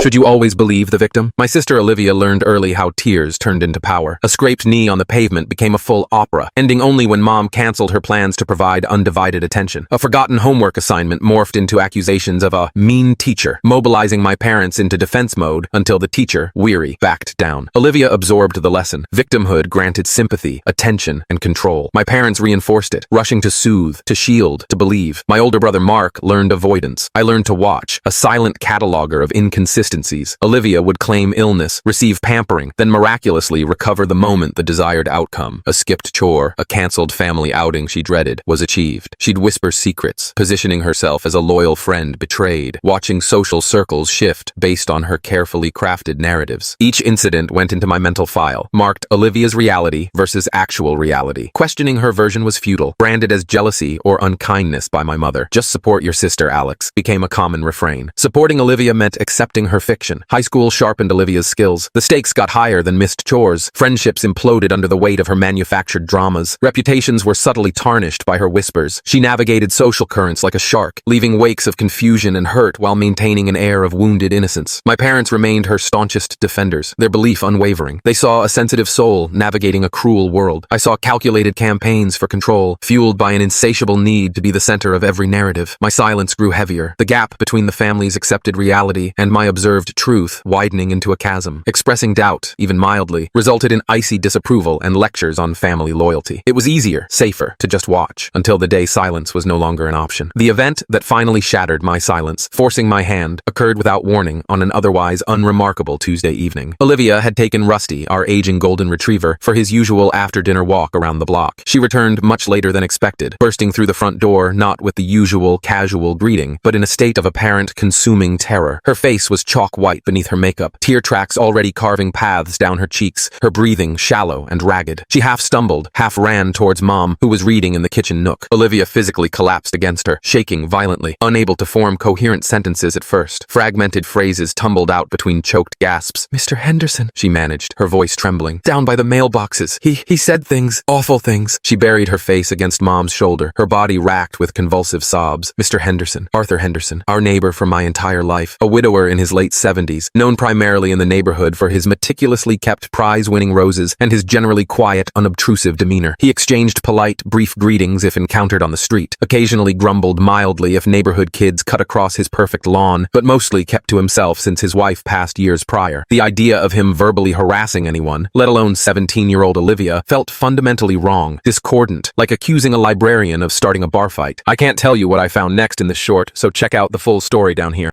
Should you always believe the victim? My sister Olivia learned early how tears turned into power. A scraped knee on the pavement became a full opera, ending only when Mom canceled her plans to provide undivided attention. A forgotten homework assignment morphed into accusations of a mean teacher, mobilizing my parents into defense mode until the teacher, weary, backed down. Olivia absorbed the lesson. Victimhood granted sympathy, attention, and control. My parents reinforced it, rushing to soothe, to shield, to believe. My older brother Mark learned avoidance. I learned to watch, a silent cataloger of inconsistencies. Olivia would claim illness, receive pampering, then miraculously recover the moment the desired outcome. A skipped chore, a cancelled family outing she dreaded, was achieved. She'd whisper secrets, positioning herself as a loyal friend betrayed, watching social circles shift based on her carefully crafted narratives. Each incident went into my mental file, marked Olivia's reality versus actual reality. Questioning her version was futile, branded as jealousy or unkindness by my mother. Just support your sister, Alex, became a common refrain. Supporting Olivia meant accepting her fiction. High school sharpened Olivia's skills. The stakes got higher than missed chores. Friendships imploded under the weight of her manufactured dramas. Reputations were subtly tarnished by her whispers. She navigated social currents like a shark, leaving wakes of confusion and hurt while maintaining an air of wounded innocence. My parents remained her staunchest defenders, their belief unwavering. They saw a sensitive soul navigating a cruel world. I saw calculated campaigns for control, fueled by an insatiable need to be the center of every narrative. My silence grew heavier, the gap between the family's accepted reality and my observed truth widening into a chasm. Expressing doubt, even mildly, resulted in icy disapproval and lectures on family loyalty. It was easier, safer, to just watch, until the day silence was no longer an option. The event that finally shattered my silence, forcing my hand, occurred without warning on an otherwise unremarkable Tuesday evening. Olivia had taken Rusty, our aging golden retriever, for his usual after-dinner walk around the block. She returned much later than expected, bursting through the front door not with the usual casual greeting, but in a state of apparent consuming terror. Her face was chalk white beneath her makeup, tear tracks already carving paths down her cheeks, her breathing shallow and ragged. She half stumbled, half ran towards Mom, who was reading in the kitchen nook. Olivia physically collapsed against her, shaking violently, unable to form coherent sentences at first. Fragmented phrases tumbled out between choked gasps. "Mr. Henderson," she managed, her voice trembling. "Down by the mailboxes. He said things, awful things." She buried her face against Mom's shoulder, her body racked with convulsive sobs. Mr. Henderson, Arthur Henderson, our neighbor for my entire life, a widower in his late 70s, known primarily in the neighborhood for his meticulously kept prize-winning roses and his generally quiet, unobtrusive demeanor. He exchanged polite, brief greetings if encountered on the street, occasionally grumbled mildly if neighborhood kids cut across his perfect lawn, but mostly kept to himself since his wife passed years prior. The idea of him verbally harassing anyone, let alone 17-year-old Olivia, felt fundamentally wrong, discordant, like accusing a librarian of starting a bar fight. I can't tell you what I found next in this short, so check out the full story down here.